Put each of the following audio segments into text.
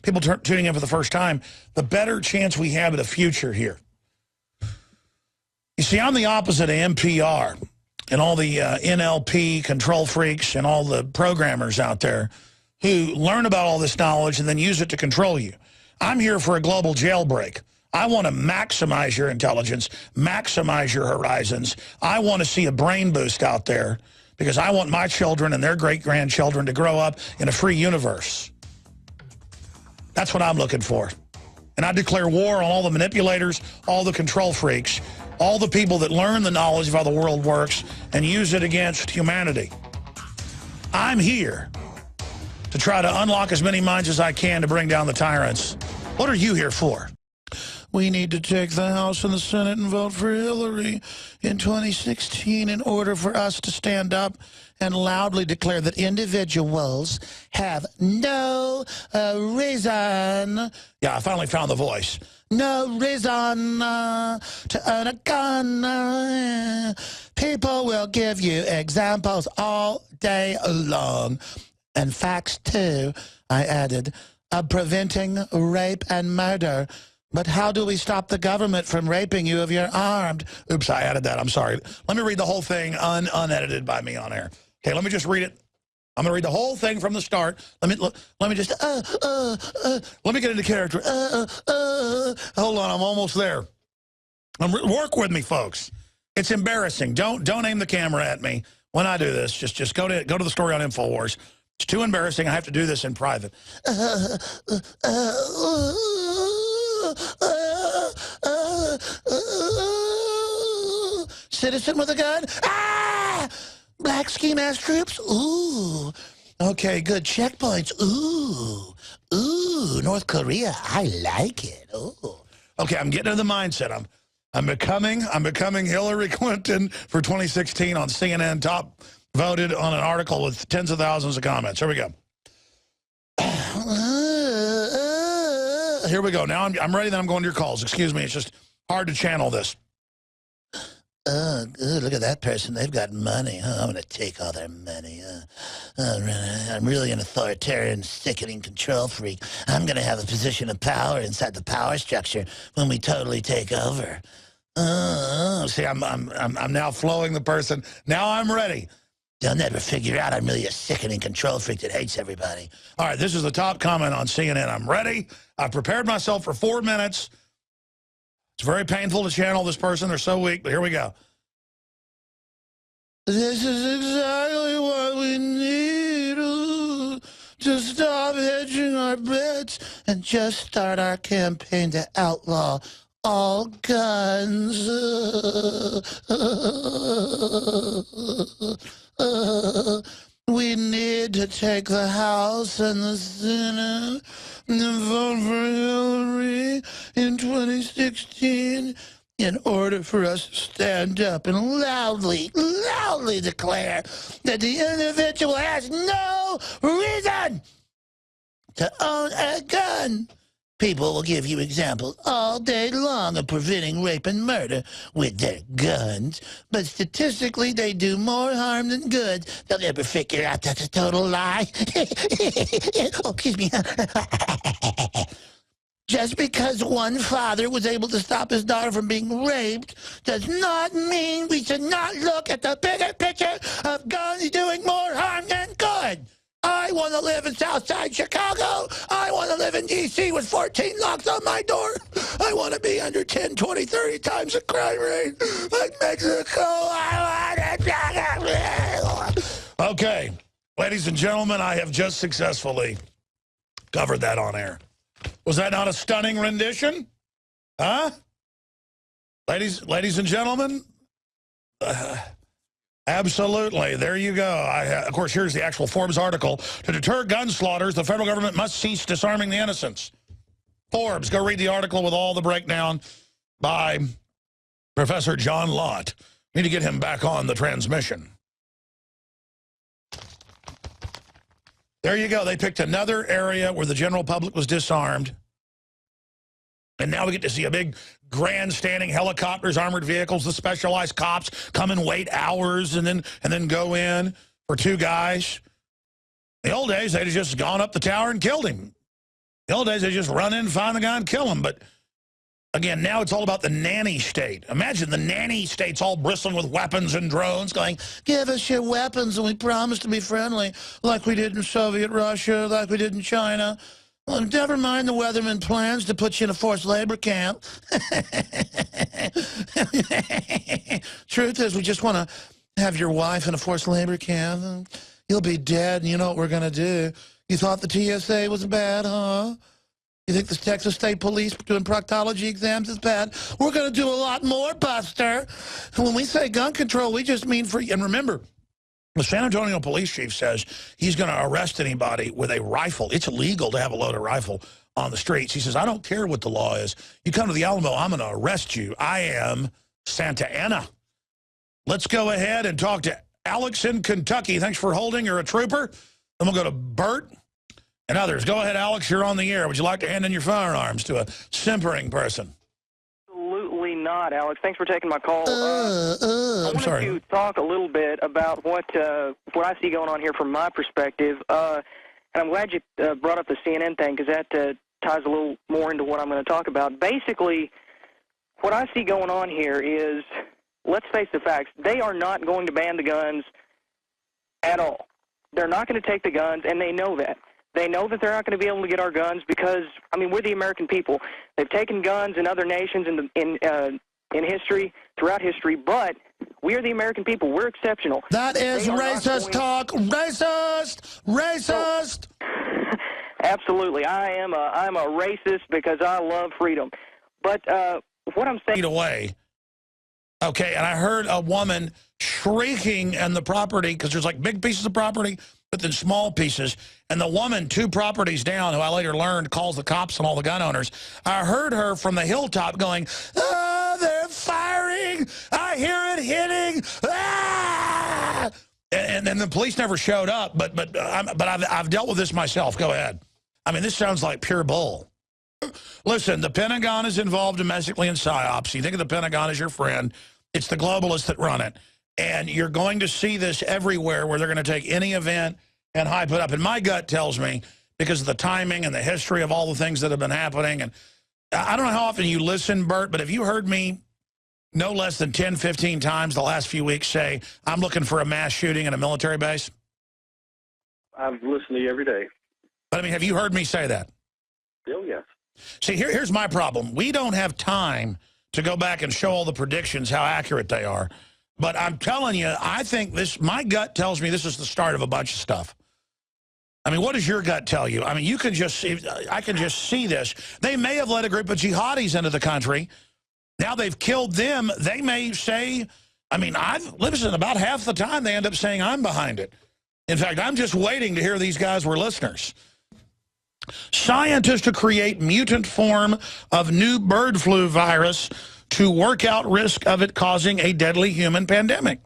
people tuning in for the first time, the better chance we have of the future here. You see, I'm the opposite of NPR and all the NLP control freaks and all the programmers out there who learn about all this knowledge and then use it to control you. I'm here for a global jailbreak. I want to maximize your intelligence, maximize your horizons. I want to see a brain boost out there because I want my children and their great-grandchildren to grow up in a free universe. That's what I'm looking for. And I declare war on all the manipulators, all the control freaks, all the people that learn the knowledge of how the world works and use it against humanity. I'm here to try to unlock as many minds as I can to bring down the tyrants. What are you here for? We need to take the House and the Senate and vote for Hillary in 2016 in order for us to stand up and loudly declare that individuals have no reason. Yeah, I finally found the voice. No reason to own a gun. People will give you examples all day long. And facts, too, I added, of preventing rape and murder. But how do we stop the government from raping you if you're armed? Oops, I added that. I'm sorry. Let me read the whole thing unedited by me on air. Okay, let me just read it. I'm going to read the whole thing from the start. Let me just, let me get into character. Hold on, I'm almost there. Work with me, folks. It's embarrassing. Don't aim the camera at me when I do this. Just go to the story on InfoWars. It's too embarrassing. I have to do this in private. Citizen with a gun. Ah! Black ski mask troops. Ooh. Okay, good checkpoints. Ooh. Ooh. North Korea. I like it. Ooh. Okay, I'm getting into the mindset. I'm becoming Hillary Clinton for 2016 on CNN top voted on an article with tens of thousands of comments. Here we go. Here we go. Now I'm ready, then I'm going to your calls. Excuse me, it's just hard to channel this. Look at that person. They've got money. I'm going to take all their money. I'm really an authoritarian, sickening control freak. I'm going to have a position of power inside the power structure when we totally take over. See, I'm now flowing the person. Now I'm ready. They'll never figure out I'm really a sickening control freak that hates everybody. All right, this is the top comment on CNN. I'm ready. I've prepared myself for 4 minutes. It's very painful to channel this person. They're so weak, but here we go. This is exactly what we need to stop hedging our bets and just start our campaign to outlaw all guns. We need to take the House and the Senate and vote for Hillary in 2016 in order for us to stand up and loudly declare that the individual has no reason to own a gun. People will give you examples all day long of preventing rape and murder with their guns, but statistically they do more harm than good. They'll never figure out that's a total lie. Oh, excuse me. Just because one father was able to stop his daughter from being raped does not mean we should not look at the bigger picture of guns doing more harm than good. I want to live in Southside Chicago. I want to live in D.C. with 14 locks on my door. I want to be under 10, 20, 30 times the crime rate like Mexico. Okay, ladies and gentlemen, I have just successfully covered that on air. Was that not a stunning rendition? Huh? Ladies and gentlemen? Absolutely. There you go. Of course, here's the actual Forbes article. To deter gun slaughters, the federal government must cease disarming the innocents. Forbes, go read the article with all the breakdown by Professor John Lott. Need to get him back on the transmission. There you go. They picked another area where the general public was disarmed. And now we get to see a big grandstanding helicopters, armored vehicles, the specialized cops come and wait hours and then go in for 2 guys. In the old days, they'd have just gone up the tower and killed him. The old days, they just run in, find the guy, and kill him. But again, now it's all about the nanny state. Imagine the nanny state's all bristling with weapons and drones going, give us your weapons and we promise to be friendly, like we did in Soviet Russia, like we did in China. Well, never mind the Weatherman plans to put you in a forced labor camp. Truth is, we just want to have your wife in a forced labor camp. You'll be dead, and you know what we're going to do. You thought the TSA was bad, huh? You think the Texas State Police doing proctology exams is bad? We're going to do a lot more, Buster. When we say gun control, we just mean free. And remember, the San Antonio police chief says he's going to arrest anybody with a rifle. It's illegal to have a loaded rifle on the streets. He says, I don't care what the law is. You come to the Alamo, I'm going to arrest you. I am Santa Ana. Let's go ahead and talk to Alex in Kentucky. Thanks for holding. You're a trooper. Then we'll go to Bert and others. Go ahead, Alex. You're on the air. Would you like to hand in your firearms to a simpering person? Absolutely not, Alex. Thanks for taking my call. I'm sorry. I wanted to talk a little bit about what I see going on here from my perspective. And I'm glad you brought up the CNN thing, because that ties a little more into what I'm going to talk about. Basically, what I see going on here is, let's face the facts, they are not going to ban the guns at all. They're not going to take the guns, and they know that. They know that they're not going to be able to get our guns because, I mean, we're the American people. They've taken guns in other nations in history, throughout history, but we are the American people. We're exceptional. That is racist talk. Racist! Racist! So, absolutely. I'm a racist because I love freedom. But what I'm saying... away. Okay, and I heard a woman shrieking in the property, because there's like big pieces of property, but then small pieces. And the woman 2 properties down, who I later learned calls the cops and all the gun owners, I heard her from the hilltop going, "Oh, they're firing! I hear it hitting! Ah!" And the police never showed up. But I've dealt with this myself. Go ahead. I mean, this sounds like pure bull. Listen, the Pentagon is involved domestically in psyops. You think of the Pentagon as your friend. It's the globalists that run it. And you're going to see this everywhere, where they're going to take any event and hype it up. And my gut tells me, because of the timing and the history of all the things that have been happening, and I don't know how often you listen, Bert, but have you heard me no less than 10, 15 times the last few weeks say, I'm looking for a mass shooting in a military base? I've listened to you every day. But I mean, have you heard me say that? Oh, yes. See, here's my problem. We don't have time to go back and show all the predictions, how accurate they are. But I'm telling you, I think this, my gut tells me this is the start of a bunch of stuff. I mean, what does your gut tell you? I mean, you can just see, I can just see this. They may have let a group of jihadis into the country. Now they've killed them. They may say, I mean, listen, about half the time they end up saying I'm behind it. In fact, I'm just waiting to hear these guys were listeners. Scientists to create mutant form of new bird flu virus to work out risk of it causing a deadly human pandemic.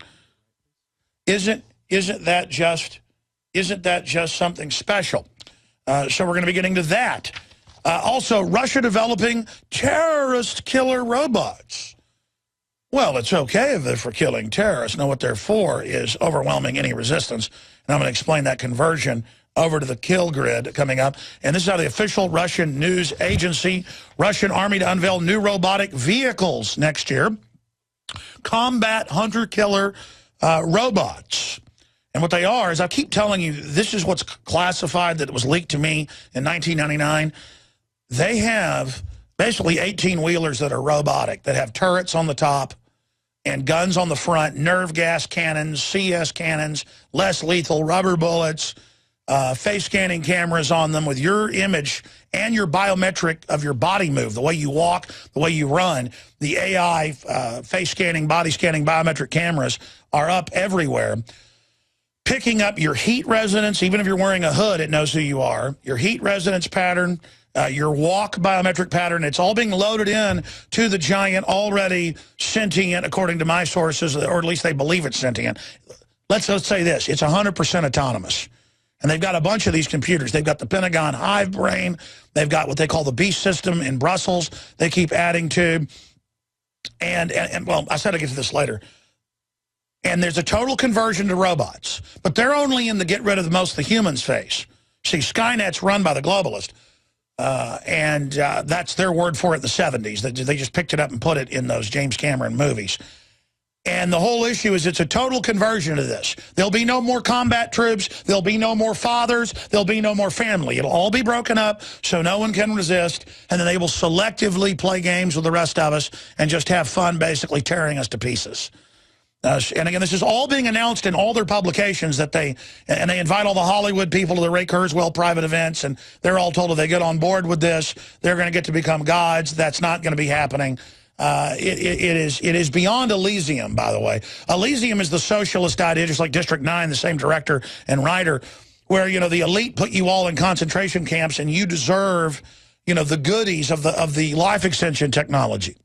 Isn't that just something special? So we're going to be getting to that. Also, Russia developing terrorist killer robots. Well, it's okay if they're for killing terrorists. Now, what they're for is overwhelming any resistance. And I'm going to explain that conversion over to the kill grid coming up. And this is how the official Russian news agency, Russian army to unveil new robotic vehicles next year. Combat hunter-killer robots. And what they are is, I keep telling you, this is what's classified that was leaked to me in 1999. They have basically 18-wheelers that are robotic, that have turrets on the top and guns on the front, nerve gas cannons, CS cannons, less lethal rubber bullets, face scanning cameras on them with your image and your biometric of your body move, the way you walk, the way you run. The AI face scanning, body scanning, biometric cameras are up everywhere. Picking up your heat resonance, even if you're wearing a hood, it knows who you are. Your heat resonance pattern, your walk biometric pattern, it's all being loaded in to the giant, already sentient, according to my sources, or at least they believe it's sentient. Let's say this, it's 100% autonomous. And they've got a bunch of these computers. They've got the Pentagon Hive Brain. They've got what they call the Beast system in Brussels. They keep adding to. And well, I said I'll get to this later. And there's a total conversion to robots. But they're only in the get rid of most of the humans phase. See, Skynet's run by the globalist. That's their word for it in the 70s. They just picked it up and put it in those James Cameron movies. And the whole issue is it's a total conversion of this. There'll be no more combat troops. There'll be no more fathers. There'll be no more family. It'll all be broken up so no one can resist. And then they will selectively play games with the rest of us and just have fun basically tearing us to pieces. And again, this is all being announced in all their publications that they invite all the Hollywood people to the Ray Kurzweil private events, and they're all told if they get on board with this, they're going to get to become gods. That's not going to be happening. It is beyond Elysium, by the way. Elysium is the socialist idea, just like District 9, the same director and writer, where, you know, the elite put you all in concentration camps and you deserve, you know, the goodies of the life extension technology.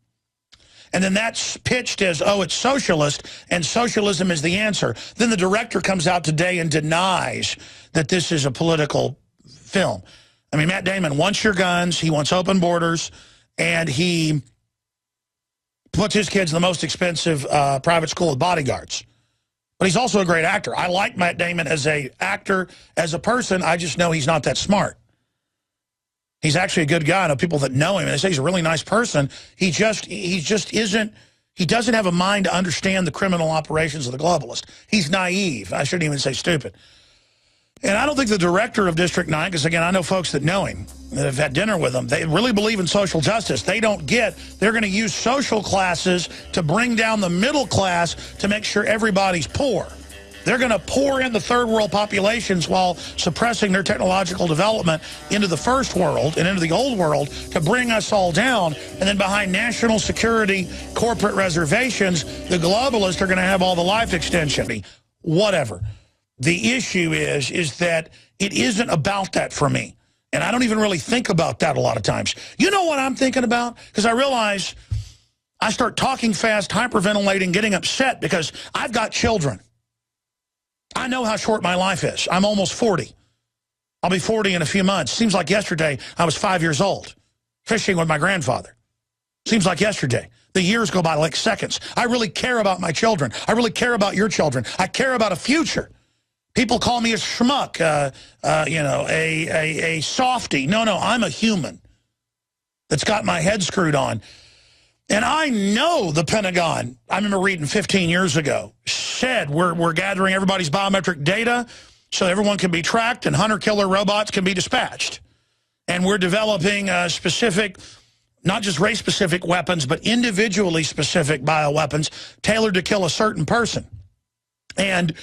And then that's pitched as, oh, it's socialist, and socialism is the answer. Then the director comes out today and denies that this is a political film. I mean, Matt Damon wants your guns, he wants open borders, and he puts his kids in the most expensive private school with bodyguards. But he's also a great actor. I like Matt Damon as an actor. As a person, I just know he's not that smart. He's actually a good guy. I know people that know him, and they say he's a really nice person. He just isn't, he doesn't have a mind to understand the criminal operations of the globalist. He's naive. I shouldn't even say stupid. And I don't think the director of District 9, because again, I know folks that know him, that have had dinner with him, they really believe in social justice. They don't get, they're going to use social classes to bring down the middle class to make sure everybody's poor. They're going to pour in the third world populations while suppressing their technological development into the first world and into the old world to bring us all down. And then behind national security, corporate reservations, the globalists are going to have all the life extension. Whatever. The issue is that it isn't about that for me. And I don't even really think about that a lot of times. You know what I'm thinking about? Because I realize I start talking fast, hyperventilating, getting upset because I've got children. I know how short my life is. I'm almost 40. I'll be 40 in a few months. Seems like yesterday I was 5 years old, fishing with my grandfather. Seems like yesterday. The years go by like seconds. I really care about my children. I really care about your children. I care about a future. People call me a schmuck, you know, a softie. No, I'm a human that's got my head screwed on. And I know the Pentagon, I remember reading 15 years ago, said we're gathering everybody's biometric data so everyone can be tracked and hunter-killer robots can be dispatched. And we're developing specific, not just race-specific weapons, but individually specific bioweapons tailored to kill a certain person. And,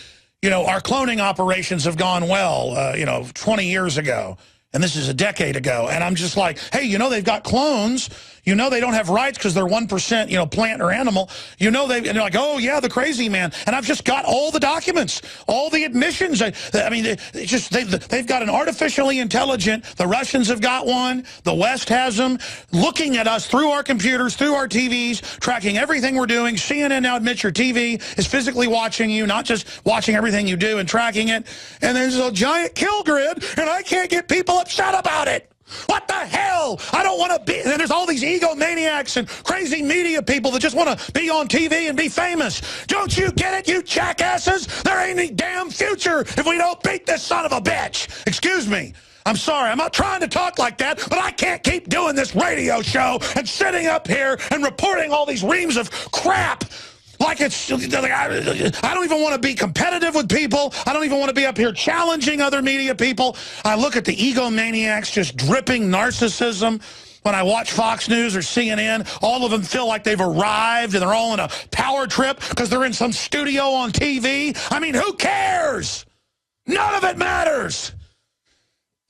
you know, our cloning operations have gone well, you know, 20 years ago. And this is a decade ago. And I'm just like, hey, you know, they've got clones. You know, they don't have rights because they're 1%, you know, plant or animal. You know, and they're like, oh, yeah, the crazy man. And I've just got all the documents, all the admissions. I mean, they've got an artificially intelligent, the Russians have got one, the West has them, looking at us through our computers, through our TVs, tracking everything we're doing. CNN now admits your TV is physically watching you, not just watching everything you do and tracking it. And there's a giant kill grid, and I can't get people upset about it. What the hell? I don't want to be... And there's all these egomaniacs and crazy media people that just want to be on TV and be famous. Don't you get it, you jackasses? There ain't any damn future if we don't beat this son of a bitch. Excuse me. I'm sorry. I'm not trying to talk like that, but I can't keep doing this radio show and sitting up here and reporting all these reams of crap. Like it's, I don't even want to be competitive with people. I don't even want to be up here challenging other media people. I look at the egomaniacs just dripping narcissism. When I watch Fox News or CNN, all of them feel like they've arrived and they're all in a power trip because they're in some studio on TV. I mean, who cares? None of it matters.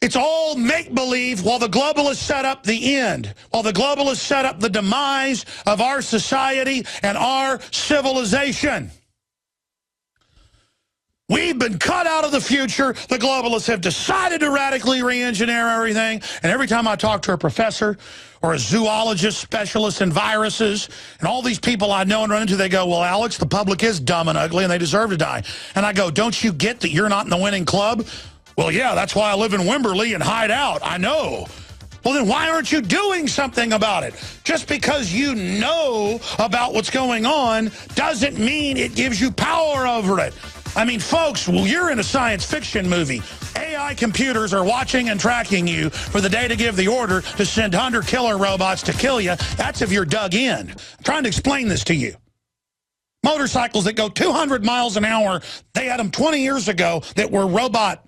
It's all make-believe while the globalists set up the end, while the globalists set up the demise of our society and our civilization. We've been cut out of the future. The globalists have decided to radically re-engineer everything. And every time I talk to a professor or a zoologist specialist in viruses, and all these people I know and run into, they go, well, Alex, the public is dumb and ugly and they deserve to die. And I go, don't you get that you're not in the winning club? Well, yeah, that's why I live in Wimberley and hide out. I know. Well, then why aren't you doing something about it? Just because you know about what's going on doesn't mean it gives you power over it. I mean, folks, well, you're in a science fiction movie. AI computers are watching and tracking you for the day to give the order to send hunter-killer robots to kill you. That's if you're dug in. I'm trying to explain this to you. Motorcycles that go 200 miles an hour, they had them 20 years ago that were robot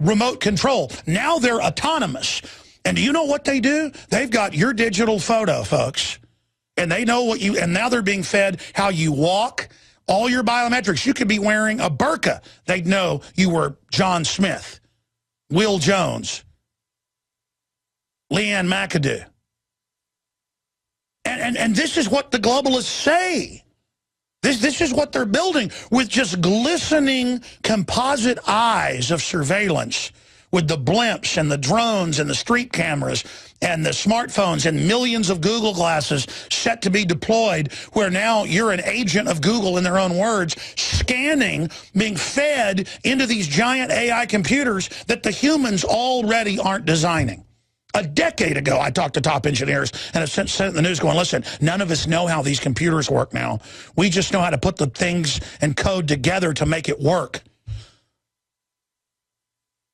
remote control. Now they're autonomous. And do you know what they do? They've got your digital photo, folks. And they know what you, and now they're being fed how you walk, all your biometrics. You could be wearing a burqa. They'd know you were John Smith, Will Jones, Leanne McAdoo. And this is what the globalists say. This is what they're building with just glistening composite eyes of surveillance, with the blimps and the drones and the street cameras and the smartphones and millions of Google glasses set to be deployed, where now you're an agent of Google, in their own words, scanning, being fed into these giant AI computers that the humans already aren't designing. A decade ago, I talked to top engineers and have sent in the news going, listen, none of us know how these computers work now. We just know how to put the things and code together to make it work.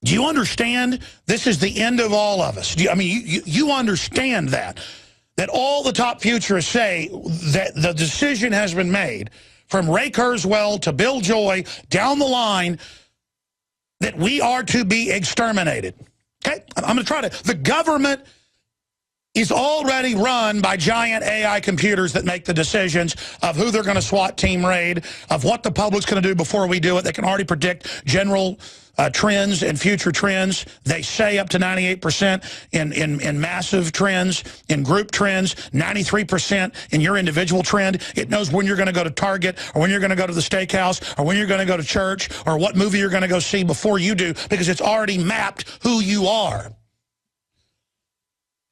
Do you understand? This is the end of all of us. You understand that all the top futurists say that the decision has been made, from Ray Kurzweil to Bill Joy down the line, that we are to be exterminated. Okay, I'm going to try to. The government is already run by giant AI computers that make the decisions of who they're going to SWAT team raid, of what the public's going to do before we do it. They can already predict general trends and future trends. They say up to 98% in massive trends, in group trends, 93% in your individual trend. It knows when you're going to go to Target, or when you're going to go to the steakhouse, or when you're going to go to church, or what movie you're going to go see before you do, because it's already mapped who you are.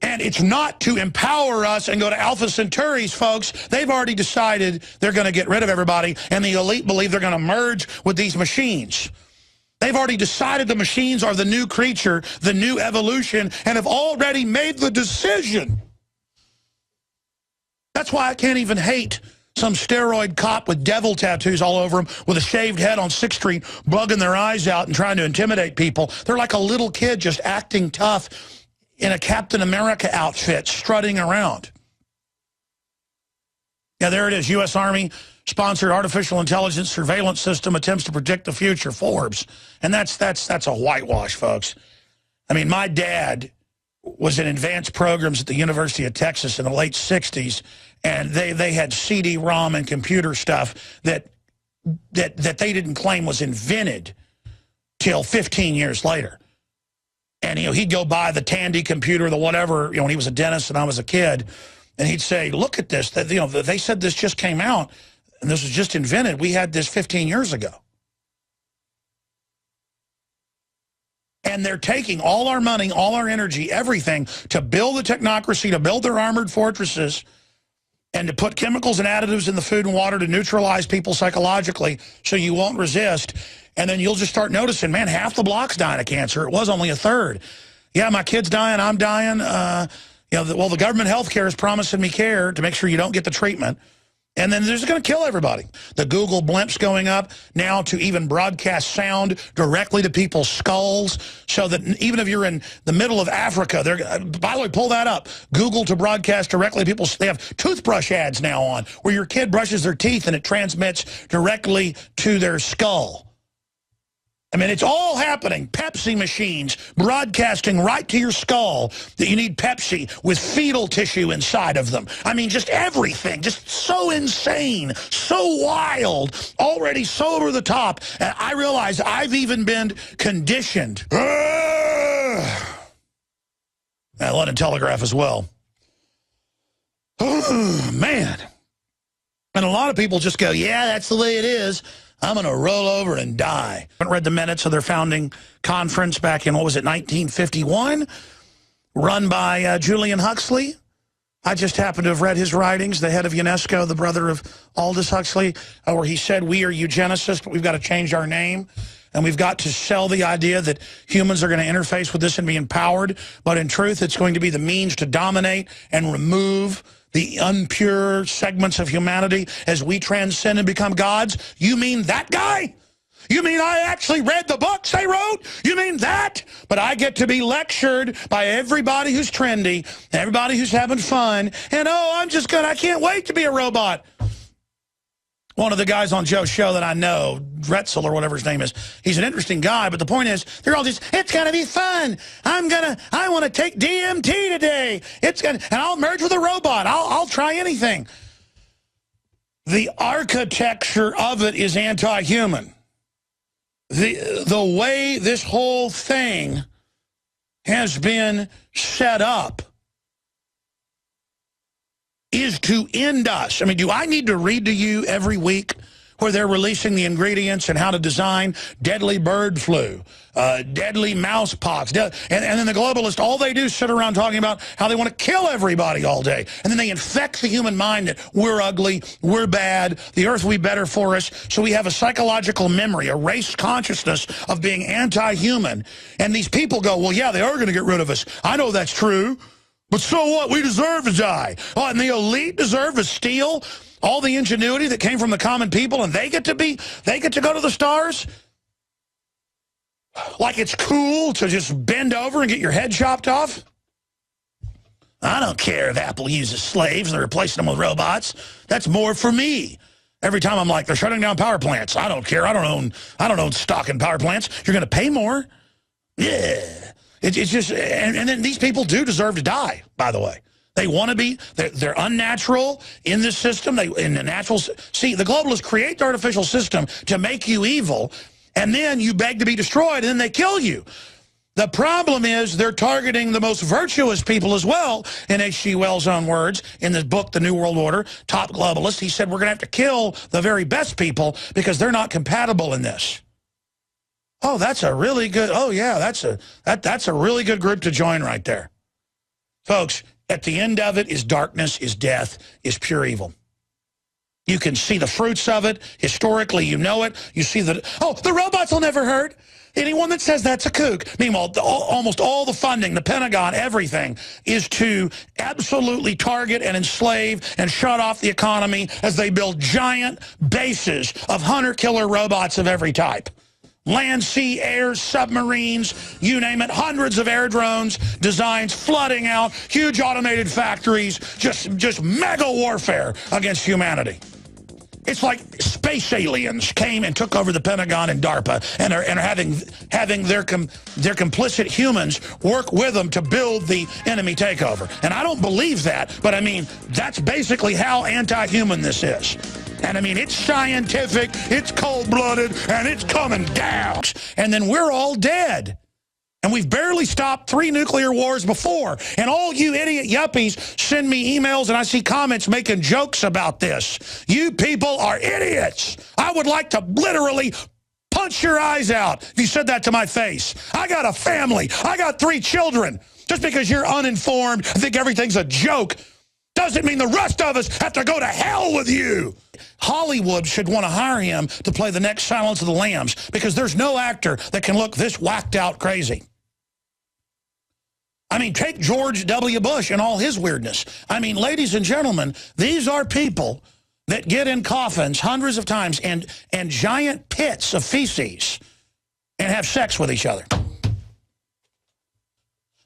And it's not to empower us and go to Alpha Centauris, folks. They've already decided they're going to get rid of everybody, and the elite believe they're going to merge with these machines. They've already decided the machines are the new creature, the new evolution, and have already made the decision. That's why I can't even hate some steroid cop with devil tattoos all over him, with a shaved head on 6th Street, bugging their eyes out and trying to intimidate people. They're like a little kid just acting tough in a Captain America outfit, strutting around. Yeah, there it is. U.S. Army sponsored artificial intelligence surveillance system attempts to predict the future, Forbes. And that's a whitewash, folks. I mean, my dad was in advanced programs at the University of Texas in the late 60s, and they had CD-ROM and computer stuff that they didn't claim was invented till 15 years later. And, he'd go buy the Tandy computer, the whatever, when he was a dentist and I was a kid, and he'd say, look at this. They said this just came out, and this was just invented. We had this 15 years ago. And they're taking all our money, all our energy, everything, to build the technocracy, to build their armored fortresses, and to put chemicals and additives in the food and water to neutralize people psychologically so you won't resist. And then you'll just start noticing, man, half the block's dying of cancer. It was only a third. Yeah, my kid's dying, I'm dying. Well, the government health care is promising me care to make sure you don't get the treatment. And then they're just going to kill everybody. The Google blimps going up now to even broadcast sound directly to people's skulls, so that even if you're in the middle of Africa, by the way, pull that up. Google to broadcast directly to people's, they have toothbrush ads now on, where your kid brushes their teeth and it transmits directly to their skull. I mean, it's all happening. Pepsi machines broadcasting right to your skull that you need Pepsi with fetal tissue inside of them. I mean, just everything. Just so insane, so wild, already so over the top. And I realize I've even been conditioned. London Telegraph as well. Man. And a lot of people just go, yeah, that's the way it is. I'm going to roll over and die. I haven't read the minutes of their founding conference back in, 1951, run by Julian Huxley. I just happen to have read his writings, the head of UNESCO, the brother of Aldous Huxley, where he said, we are eugenicists, but we've got to change our name. And we've got to sell the idea that humans are going to interface with this and be empowered. But in truth, it's going to be the means to dominate and remove the impure segments of humanity as we transcend and become gods? You mean that guy? You mean I actually read the books they wrote? You mean that? But I get to be lectured by everybody who's trendy, everybody who's having fun, and I can't wait to be a robot. One of the guys on Joe's show that I know, Retzel or whatever his name is, he's an interesting guy, but the point is, they're all just, it's going to be fun. I want to take DMT today. And I'll merge with a robot. I'll try anything. The architecture of it is anti-human. The way this whole thing has been set up is to end us. I mean, do I need to read to you every week where they're releasing the ingredients and how to design deadly bird flu, deadly mouse pox, and then the globalists, all they do is sit around talking about how they want to kill everybody all day. And then they infect the human mind that we're ugly, we're bad, the earth will be better for us. So we have a psychological memory, a race consciousness of being anti-human. And these people go, well, yeah, they are going to get rid of us. I know that's true. But so what? We deserve to die. Oh, and the elite deserve to steal all the ingenuity that came from the common people, and they get to go to the stars? Like it's cool to just bend over and get your head chopped off? I don't care if Apple uses slaves and they're replacing them with robots. That's more for me. Every time I'm like, they're shutting down power plants. I don't care. I don't own stock in power plants. You're going to pay more? Yeah. It's just, and then these people do deserve to die, by the way. They want to be, they're unnatural in this system. In the natural, see, the globalists create the artificial system to make you evil, and then you beg to be destroyed, and then they kill you. The problem is they're targeting the most virtuous people as well, in H.G. Wells' own words, in this book, The New World Order, Top Globalist. He said, we're going to have to kill the very best people because they're not compatible in this. Oh, that's a really good, oh yeah, that's a really good group to join right there. Folks, at the end of it is darkness, is death, is pure evil. You can see the fruits of it. Historically, you know it. You see that, oh, the robots will never hurt. Anyone that says that's a kook. Meanwhile, almost all the funding, the Pentagon, everything, is to absolutely target and enslave and shut off the economy as they build giant bases of hunter-killer robots of every type. Land, sea, air, submarines, you name it, hundreds of air drones, designs flooding out, huge automated factories, just mega warfare against humanity. It's like space aliens came and took over the Pentagon and DARPA and are having their complicit humans work with them to build the enemy takeover. And I don't believe that, but I mean, that's basically how anti-human this is. And I mean, it's scientific, it's cold-blooded, and it's coming down. And then we're all dead. And we've barely stopped 3 nuclear wars before. And all you idiot yuppies send me emails and I see comments making jokes about this. You people are idiots. I would like to literally punch your eyes out if you said that to my face. I got a family. I got 3 children. Just because you're uninformed and think everything's a joke doesn't mean the rest of us have to go to hell with you. Hollywood should want to hire him to play the next Silence of the Lambs because there's no actor that can look this whacked out crazy. I mean, take George W. Bush and all his weirdness. I mean, ladies and gentlemen, these are people that get in coffins hundreds of times and giant pits of feces and have sex with each other.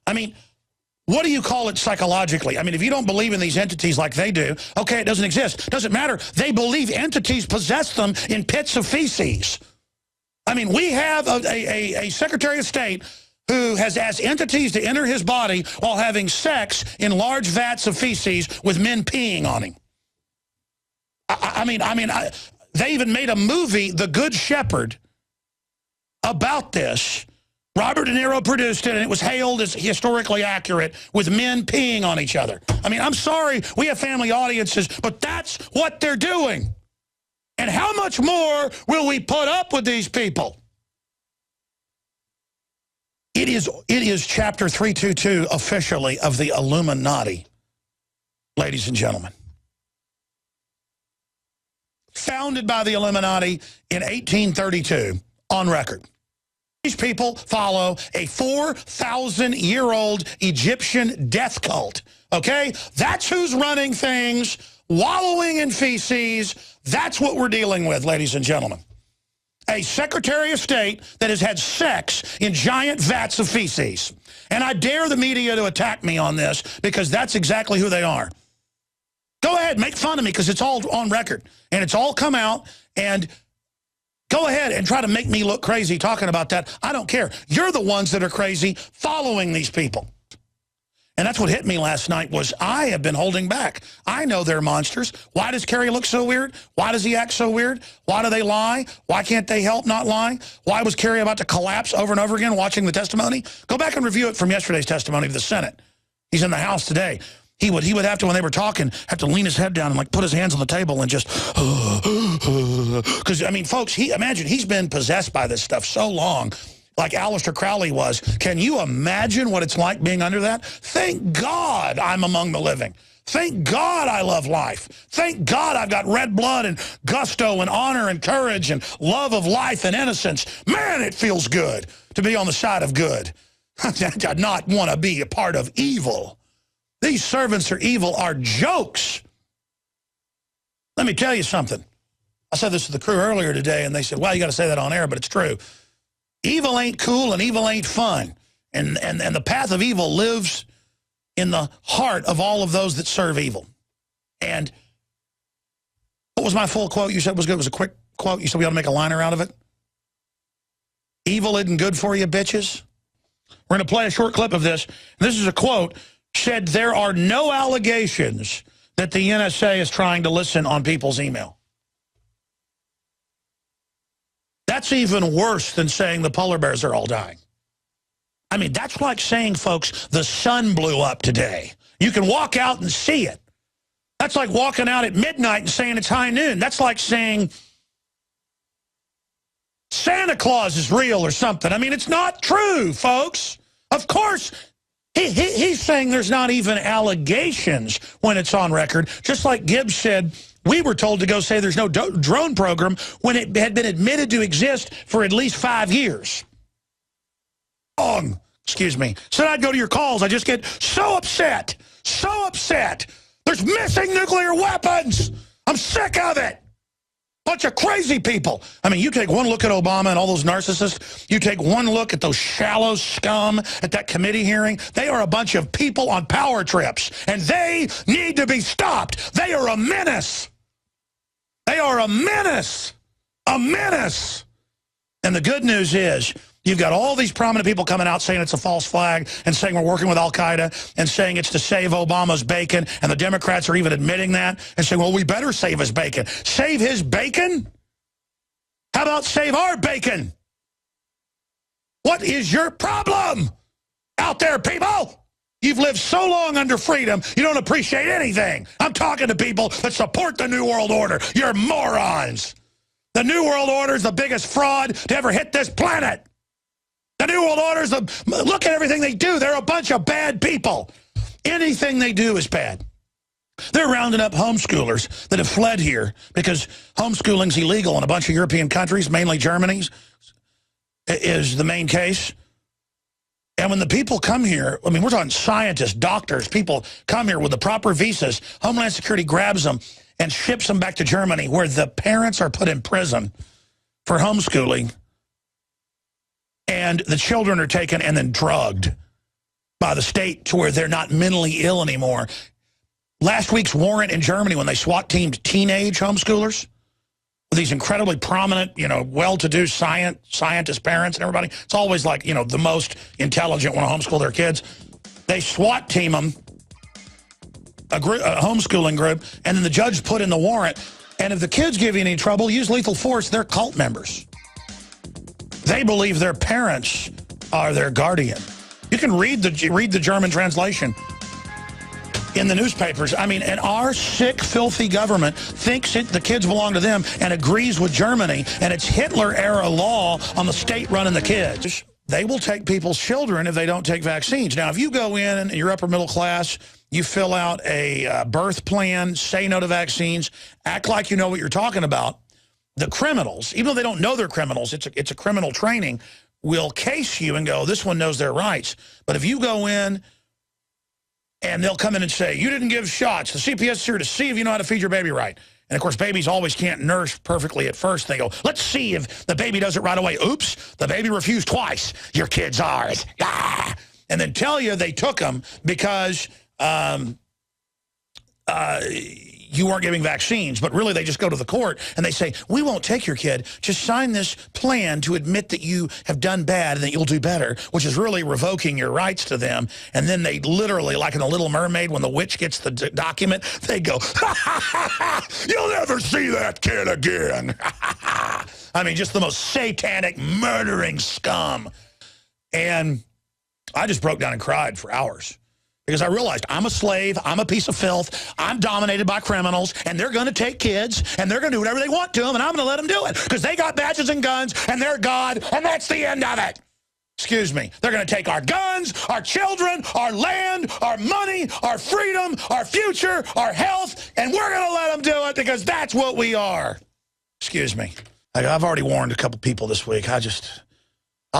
I mean, what do you call it psychologically? I mean, if you don't believe in these entities like they do, okay, it doesn't exist. Doesn't matter. They believe entities possess them in pits of feces. I mean, we have a Secretary of State who has asked entities to enter his body while having sex in large vats of feces with men peeing on him. They even made a movie, The Good Shepherd, about this. Robert De Niro produced it, and it was hailed as historically accurate with men peeing on each other. I mean, I'm sorry, we have family audiences, but that's what they're doing. And how much more will we put up with these people? It is chapter 322 officially of the Illuminati, ladies and gentlemen. Founded by the Illuminati in 1832, on record. These people follow a 4,000-year-old Egyptian death cult, okay? That's who's running things, wallowing in feces. That's what we're dealing with, ladies and gentlemen. A Secretary of State that has had sex in giant vats of feces. And I dare the media to attack me on this because that's exactly who they are. Go ahead, make fun of me because it's all on record. And it's all come out, and go ahead and try to make me look crazy talking about that. I don't care. You're the ones that are crazy following these people. And that's what hit me last night was I have been holding back. I know they're monsters. Why does Kerry look so weird? Why does he act so weird? Why do they lie? Why can't they help not lying? Why was Kerry about to collapse over and over again watching the testimony? Go back and review it from yesterday's testimony to the Senate. He's in the House today. He would have to, when they were talking, have to lean his head down and like put his hands on the table and just, because, I mean, folks, imagine he's been possessed by this stuff so long, like Aleister Crowley was. Can you imagine what it's like being under that? Thank God I'm among the living. Thank God I love life. Thank God I've got red blood and gusto and honor and courage and love of life and innocence. Man, it feels good to be on the side of good. To not want to be a part of evil. These servants are evil are jokes. Let me tell you something. I said this to the crew earlier today, and they said, well, you got to say that on air, but it's true. Evil ain't cool and evil ain't fun. And the path of evil lives in the heart of all of those that serve evil. And what was my full quote you said was good? It was a quick quote. You said we ought to make a liner out of it. Evil isn't good for you, bitches. We're going to play a short clip of this. And this is a quote. Said there are no allegations that the NSA is trying to listen on people's email. That's even worse than saying the polar bears are all dying. I mean, that's like saying, folks, the sun blew up today. You can walk out and see it. That's like walking out at midnight and saying it's high noon. That's like saying Santa Claus is real or something. I mean, it's not true, folks. Of course, he's saying there's not even allegations when it's on record. Just like Gibbs said, we were told to go say there's no drone program when it had been admitted to exist for at least 5 years. Wrong. Excuse me. So I'd go to your calls. I just get so upset. So upset. There's missing nuclear weapons. I'm sick of it. Bunch of crazy people. I mean, you take one look at Obama and all those narcissists. You take one look at those shallow scum at that committee hearing. They are a bunch of people on power trips, and they need to be stopped. They are a menace. They are a menace. A menace. And the good news is you've got all these prominent people coming out saying it's a false flag and saying we're working with al-Qaeda and saying it's to save Obama's bacon, and the Democrats are even admitting that and saying, well, we better save his bacon. Save his bacon? How about save our bacon? What is your problem out there, people? You've lived so long under freedom, you don't appreciate anything. I'm talking to people that support the New World Order. You're morons. The New World Order is the biggest fraud to ever hit this planet. The New World Order is look at everything they do. They're a bunch of bad people. Anything they do is bad. They're rounding up homeschoolers that have fled here because homeschooling's illegal in a bunch of European countries, mainly Germany's is the main case. And when the people come here, I mean, we're talking scientists, doctors, people come here with the proper visas, Homeland Security grabs them and ships them back to Germany where the parents are put in prison for homeschooling. And the children are taken and then drugged by the state to where they're not mentally ill anymore. Last week's warrant in Germany when they SWAT teamed teenage homeschoolers, with these incredibly prominent, well-to-do scientist parents and everybody. It's always like, the most intelligent want to homeschool their kids. They SWAT team them, a homeschooling group, and then the judge put in the warrant, and if the kids give you any trouble, use lethal force, they're cult members. They believe their parents are their guardian. You can read the German translation in the newspapers. I mean, and our sick, filthy government thinks the kids belong to them and agrees with Germany, and it's Hitler-era law on the state running the kids. They will take people's children if they don't take vaccines. Now, if you go in and you're upper middle class, you fill out a birth plan, say no to vaccines, act like you know what you're talking about, the criminals, even though they don't know they're criminals, it's a criminal training, will case you and go, this one knows their rights. But if you go in and they'll come in and say, you didn't give shots. The CPS is here to see if you know how to feed your baby right. And, of course, babies always can't nurse perfectly at first. They go, let's see if the baby does it right away. Oops, the baby refused twice. Your kid's ours. Ah! And then tell you they took them because you weren't giving vaccines. But really, they just go to the court and they say, we won't take your kid. Just sign this plan to admit that you have done bad and that you'll do better, which is really revoking your rights to them. And then they literally, like in The Little Mermaid, when the witch gets the document, they go, ha, ha, ha, ha, you'll never see that kid again. I mean, just the most satanic, murdering scum. And I just broke down and cried for hours. Because I realized I'm a slave, I'm a piece of filth, I'm dominated by criminals, and they're going to take kids, and they're going to do whatever they want to them, and I'm going to let them do it. Because they got badges and guns, and they're God, and that's the end of it. Excuse me. They're going to take our guns, our children, our land, our money, our freedom, our future, our health, and we're going to let them do it because that's what we are. Excuse me. I've already warned a couple people this week. I'll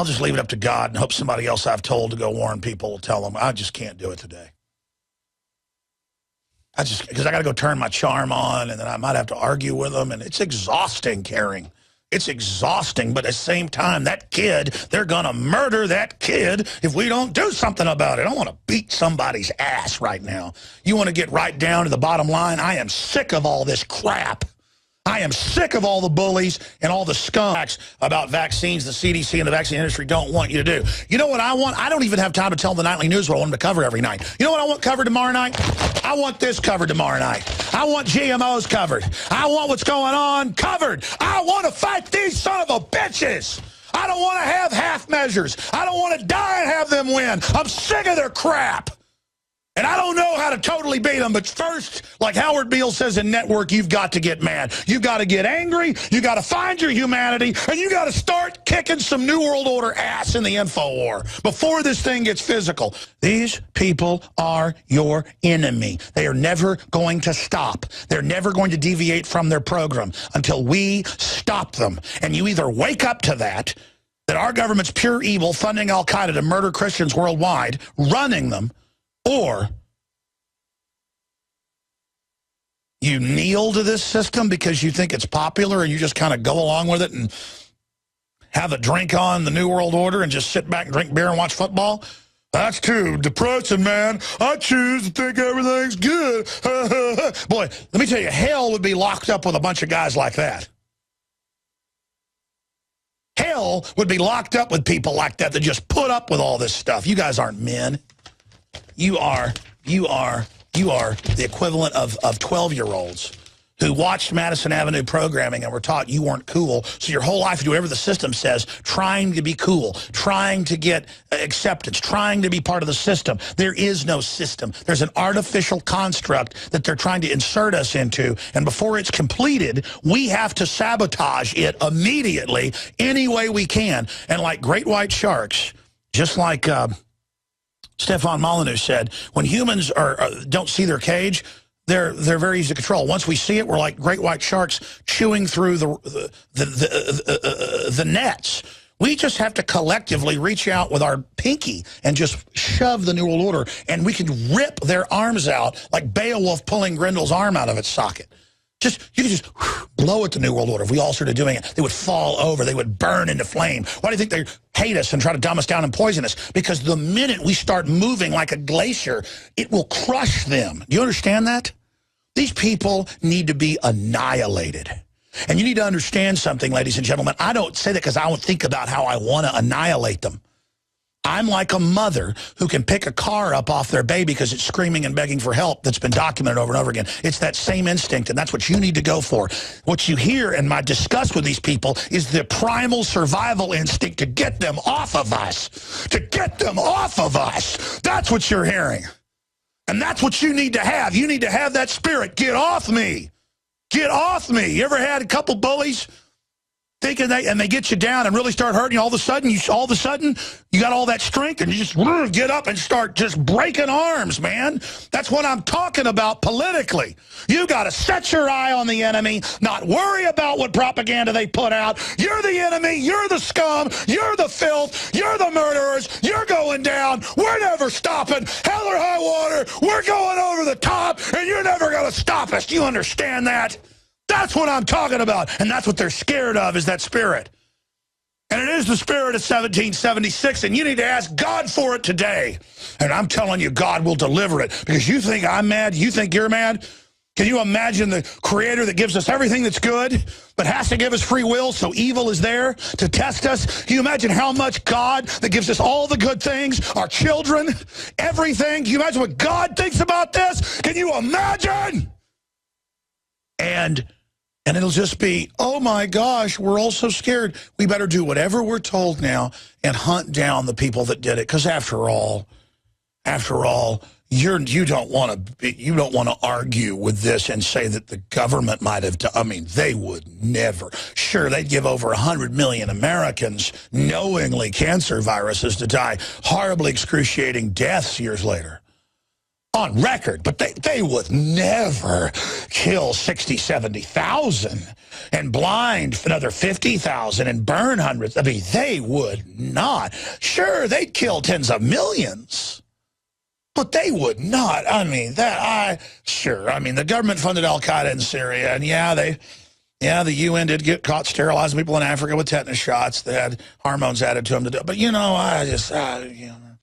just leave it up to God and hope somebody else I've told to go warn people will tell them. I just can't do it today. Because I got to go turn my charm on, and then I might have to argue with them, and it's exhausting caring. It's exhausting, but at the same time, that kid, they're going to murder that kid if we don't do something about it. I want to beat somebody's ass right now. You want to get right down to the bottom line? I am sick of all this crap. I am sick of all the bullies and all the scums about vaccines the CDC and the vaccine industry don't want you to do. You know what I want? I don't even have time to tell the nightly news what I want them to cover every night. You know what I want covered tomorrow night? I want this covered tomorrow night. I want GMOs covered. I want what's going on covered. I want to fight these son of a bitches. I don't want to have half measures. I don't want to die and have them win. I'm sick of their crap. And I don't know how to totally beat them, but first, like Howard Beale says in Network, you've got to get mad. You've got to get angry. You've got to find your humanity, and you got to start kicking some New World Order ass in the info war before this thing gets physical. These people are your enemy. They are never going to stop. They're never going to deviate from their program until we stop them. And you either wake up to that our government's pure evil, funding al-Qaeda to murder Christians worldwide, running them, or you kneel to this system because you think it's popular and you just kind of go along with it and have a drink on the New World Order and just sit back and drink beer and watch football. That's too depressing, man. I choose to think everything's good. Boy, let me tell you, hell would be locked up with a bunch of guys like that. Hell would be locked up with people like that that just put up with all this stuff. You guys aren't men. You are the equivalent of 12-year-olds who watched Madison Avenue programming and were taught you weren't cool. So your whole life you do whatever the system says, trying to be cool, trying to get acceptance, trying to be part of the system. There is no system. There's an artificial construct that they're trying to insert us into. And before it's completed, we have to sabotage it immediately any way we can. And like great white sharks, just like Stefan Molyneux said, when humans don't see their cage, they're very easy to control. Once we see it, we're like great white sharks chewing through the nets. We just have to collectively reach out with our pinky and just shove the New World Order, and we can rip their arms out like Beowulf pulling Grendel's arm out of its socket. You could just blow at the New World Order. If we all started doing it, they would fall over. They would burn into flame. Why do you think they hate us and try to dumb us down and poison us? Because the minute we start moving like a glacier, it will crush them. Do you understand that? These people need to be annihilated. And you need to understand something, ladies and gentlemen. I don't say that because I would think about how I want to annihilate them. I'm like a mother who can pick a car up off their baby because it's screaming and begging for help that's been documented over and over again. It's that same instinct, and that's what you need to go for. What you hear in my discuss with these people is the primal survival instinct to get them off of us. To get them off of us. That's what you're hearing. And that's what you need to have. You need to have that spirit. Get off me. Get off me. You ever had a couple bullies thinking they get you down and really start hurting you. All of a sudden, you got all that strength and you just get up and start just breaking arms, man. That's what I'm talking about politically. You got to set your eye on the enemy, not worry about what propaganda they put out. You're the enemy. You're the scum. You're the filth. You're the murderers. You're going down. We're never stopping. Hell or high water. We're going over the top, and you're never going to stop us. Do you understand that? That's what I'm talking about, and that's what they're scared of, is that spirit. And it is the spirit of 1776, and you need to ask God for it today. And I'm telling you, God will deliver it, because you think I'm mad, you think you're mad. Can you imagine the Creator that gives us everything that's good, but has to give us free will, so evil is there to test us? Can you imagine how much God that gives us all the good things, our children, everything? Can you imagine what God thinks about this? Can you imagine? And it'll just be, oh my gosh, we're all so scared. We better do whatever we're told now and hunt down the people that did it. Because after all, you don't want to argue with this and say that the government might have done. I mean, they would never. Sure, they'd give over 100 million Americans knowingly cancer viruses to die horribly excruciating deaths years later. On record, but they would never kill 60, 70,000 and blind another 50,000 and burn hundreds. I mean, they would not. Sure, they'd kill tens of millions, but they would not. I mean, the government funded al-Qaeda in Syria, and the UN did get caught sterilizing people in Africa with tetanus shots that had hormones added to them. But,